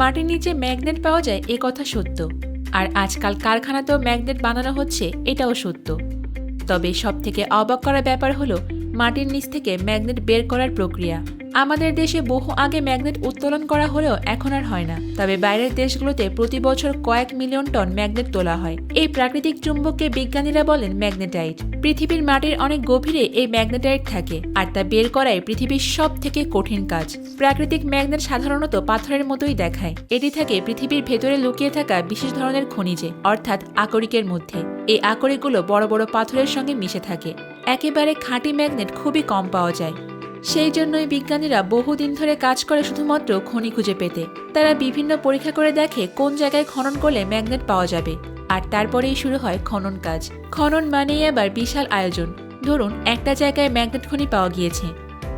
মাটির নিচে ম্যাগনেট পাওয়া যায় এ কথা সত্য, আর আজকাল কারখানাতেও ম্যাগনেট বানানো হচ্ছে এটাও সত্য। তবে সবথেকে অবাক করার ব্যাপার হলো মাটির নিচ থেকে ম্যাগনেট বের করার প্রক্রিয়া। আমাদের দেশে বহু আগে ম্যাগনেট উত্তোলন করা হলেও এখন আর হয় না। তবে বাইরের দেশগুলোতে প্রতি বছর কয়েক মিলিয়ন টন ম্যাগনেট তোলা হয়। এই প্রাকৃতিক চুম্বককে বিজ্ঞানীরা বলেন ম্যাগনেটাইট। পৃথিবীর মাটির অনেক গভীরে এই ম্যাগনেটাইট থাকে, আর তা বের করাই পৃথিবীর সব থেকে কঠিন কাজ। প্রাকৃতিক ম্যাগনেট সাধারণত পাথরের মতোই দেখায়। এটি থাকে পৃথিবীর ভেতরে লুকিয়ে থাকা বিশেষ ধরনের খনিজে, অর্থাৎ আকরিকের মধ্যে। এই আকরিকগুলো বড় বড় পাথরের সঙ্গে মিশে থাকে। একেবারে খাঁটি ম্যাগনেট খুবই কম পাওয়া যায়। সেই জন্যই বিজ্ঞানীরা বহুদিন ধরে কাজ করে শুধুমাত্র খনি খুঁজে পেতে। তারা বিভিন্ন পরীক্ষা করে দেখে কোন জায়গায় খনন করলে ম্যাগনেট পাওয়া যাবে, আর তারপরেই শুরু হয় খনন কাজ। খনন মানেই আবার বিশাল আয়োজন। ধরুন একটা জায়গায় ম্যাগনেট খনি পাওয়া গিয়েছে,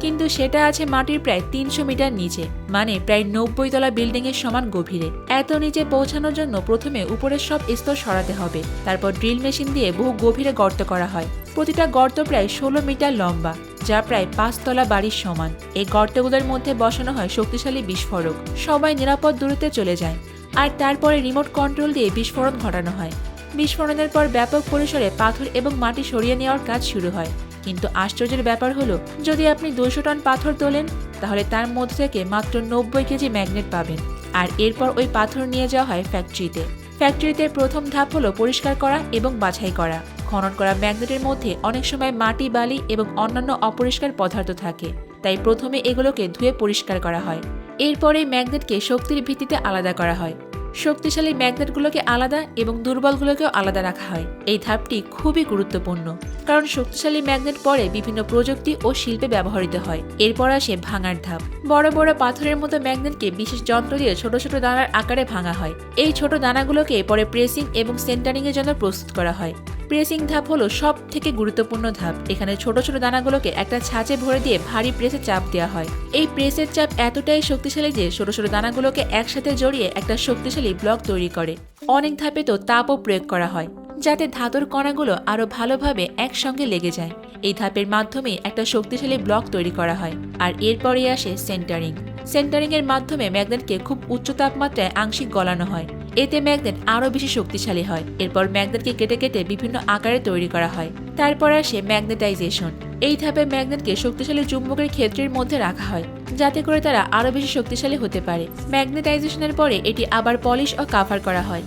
কিন্তু সেটা আছে মাটির প্রায় ৩০০ মিটার নিচে, মানে প্রায় ৯০ তলা বিল্ডিং এর সমান গভীরে। এত নিচে পৌঁছানোর জন্য প্রথমে উপরের সব স্তর সরাতে হবে। তারপর ড্রিল মেশিন দিয়ে বহু গভীরে গর্ত করা হয়। প্রতিটা গর্ত প্রায় ১৬ মিটার লম্বা, যা প্রায় ৫ তলা বাড়ির সমান। এই গর্তগুলোর মধ্যে বসানো হয় শক্তিশালী বিস্ফোরক। সবাই নিরাপদ দূরত্বে চলে যায়, আর তারপরে রিমোট কন্ট্রোল দিয়ে বিস্ফোরণ ঘটানো হয়। বিস্ফোরণের পর ব্যাপক পরিসরে পাথর এবং মাটি সরিয়ে নেওয়ার কাজ শুরু হয়। কিন্তু আশ্চর্যের ব্যাপার হলো, যদি আপনি ২০০ টন পাথর তোলেন, তাহলে তার মধ্যে থেকে মাত্র ৯০ কেজি ম্যাগনেট পাবেন। আর এরপর ওই পাথর নিয়ে যাওয়া হয় ফ্যাক্টরিতে। ফ্যাক্টরিতে প্রথম ধাপ হলো পরিষ্কার করা এবং বাছাই করা। খনন করা ম্যাগনেটের মধ্যে অনেক সময় মাটি, বালি এবং অন্যান্য অপরিষ্কার পদার্থ থাকে, তাই প্রথমে এগুলোকে ধুয়ে পরিষ্কার করা হয়। এরপরে ম্যাগনেটকে শক্তির ভিত্তিতে আলাদা করা হয়। শক্তিশালী ম্যাগনেটগুলোকে আলাদা এবং দুর্বলগুলোকেও আলাদা রাখা হয়। এই ধাপটি খুবই গুরুত্বপূর্ণ, কারণ শক্তিশালী ম্যাগনেট পরে বিভিন্ন প্রযুক্তি ও শিল্পে ব্যবহৃত হয়। এরপর আসে ভাঙার ধাপ। বড় বড় পাথরের মতো ম্যাগনেটকে বিশেষ যন্ত্র দিয়ে ছোট ছোট দানার আকারে ভাঙা হয়। এই ছোট দানাগুলোকে পরে প্রেসিং এবং সেন্টারিং এর জন্য প্রস্তুত করা হয়। প্রেসিং ধাপ হলো সব থেকে গুরুত্বপূর্ণ ধাপ। এখানে ছোট ছোট দানাগুলোকে একটা ছাঁচে ভরে দিয়ে ভারী প্রেসে চাপ দেওয়া হয়। এই প্রেসের চাপ এতটাই শক্তিশালী যে ছোট ছোট দানাগুলোকে একসাথে জড়িয়ে একটা শক্তিশালী ব্লক তৈরি করে। অনেক ধাপে তো তাপও প্রয়োগ করা হয়, যাতে ধাতুর কণাগুলো আরো ভালোভাবে একসঙ্গে লেগে যায়। এই ধাপের মাধ্যমে একটা শক্তিশালী ব্লক তৈরি করা হয়। আর এরপরে আসে সেন্টারিং। সেন্টারিং এর মাধ্যমে ম্যাগনেটকে খুব উচ্চ তাপমাত্রায় আংশিক গলানো হয়। এতে ম্যাগনেট আরও বেশি শক্তিশালী হয়। এরপর ম্যাগনেটকে কেটে কেটে বিভিন্ন আকারে তৈরি করা হয়। তারপর আসে ম্যাগনেটাইজেশন। এই ধাপে ম্যাগনেটকে শক্তিশালী চুম্বকের ক্ষেত্রের মধ্যে রাখা হয়, যাতে করে তারা আরও বেশি শক্তিশালী হতে পারে। ম্যাগনেটাইজেশনের পরে এটি আবার পলিশ ও কাভার করা হয়।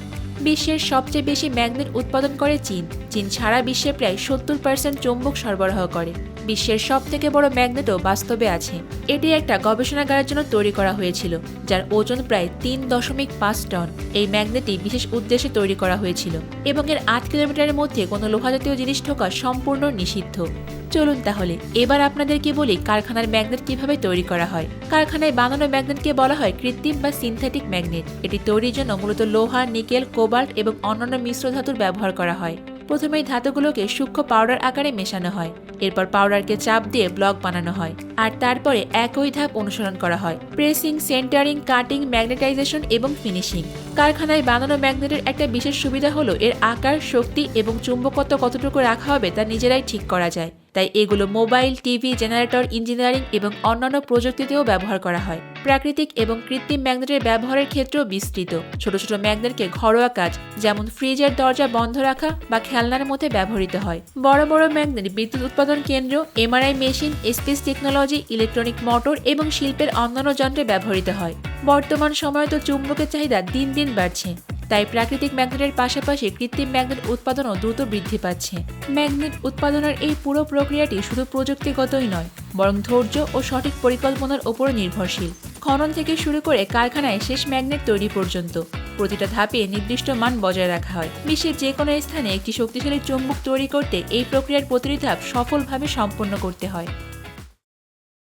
বিশ্বের সবচেয়ে বেশি ম্যাগনেট উৎপাদন করে চীন। চীন সারা বিশ্বে প্রায় ৭০% চুম্বক সরবরাহ করে। বিশ্বের সবথেকে বড় ম্যাগনেটও বাস্তবে আছে। এটি একটা গবেষণাগারের জন্য তৈরি করা হয়েছিল, যার ওজন প্রায় ৩.৫ টন। এই ম্যাগনেটটি বিশেষ উদ্দেশ্যে তৈরি করা হয়েছিল এবং এর ৮ কিলোমিটারের মধ্যে কোনো লোহাজাতীয় জিনিস ঢোকা সম্পূর্ণ নিষিদ্ধ। চলুন তাহলে এবার আপনাদেরকে বলি কারখানার ম্যাগনেট কিভাবে তৈরি করা হয়। কারখানায় বানানো ম্যাগনেটকে বলা হয় কৃত্রিম বা সিনথেটিক ম্যাগনেট। এটি তৈরির জন্য মূলত লোহা, নিকেল, কোবাল্ট এবং অন্যান্য মিশ্র ধাতুর ব্যবহার করা হয়। প্রথমে এই ধাতুগুলোকে সূক্ষ্ম পাউডার আকারে মেশানো হয়। এরপর পাউডারকে চাপ দিয়ে ব্লক বানানো হয়, আর তারপরে একই ধাপ অনুসরণ করা হয়: প্রেসিং, সেন্টারিং, কাটিং, ম্যাগনেটাইজেশন এবং ফিনিশিং। কারখানায় বানানো ম্যাগনেটের একটা বিশেষ সুবিধা হলো এর আকার, শক্তি এবং চুম্বকত্ব কতটুকু রাখা হবে তা নিজেরাই ঠিক করা যায়। তাই এগুলো মোবাইল, টিভি, জেনারেটর, ইঞ্জিনিয়ারিং এবং অন্যান্য প্রযুক্তিতেও ব্যবহার করা হয়। প্রাকৃতিক এবং কৃত্রিম ম্যাগনেটের ব্যবহারের ক্ষেত্রেও বিস্তৃত। ছোট ছোট ম্যাগনেটকে ঘরোয়া কাজ, যেমন ফ্রিজের দরজা বন্ধ রাখা বা খেলনার মধ্যে ব্যবহৃত হয়। বড় বড় ম্যাগনেট বিদ্যুৎ উৎপাদন কেন্দ্র, MRI machine, space technology, electronic motor এবং শিল্পের অন্যান্য যন্ত্রে ব্যবহৃত হয়। বর্তমান সময়ে তো চুম্বকের চাহিদা দিন দিন বাড়ছে, তাই প্রাকৃতিক ম্যাগনেটের পাশাপাশি কৃত্রিম ম্যাগনেট উৎপাদনও দ্রুত বৃদ্ধি পাচ্ছে। ম্যাগনেট উৎপাদনের এই পুরো প্রক্রিয়াটি শুধু প্রযুক্তিগতই নয়, বরং ধৈর্য ও সঠিক পরিকল্পনার উপর নির্ভরশীল। খনন থেকে শুরু করে কারখানায় শেষ ম্যাগনেট তৈরি পর্যন্ত প্রতিটা ধাপে নির্দিষ্ট মান বজায় রাখা হয়। বিশ্বের যে কোনো স্থানে একটি শক্তিশালী চুম্বক তৈরি করতে এই প্রক্রিয়ার প্রতিটি ধাপ সফলভাবে সম্পন্ন করতে হয়।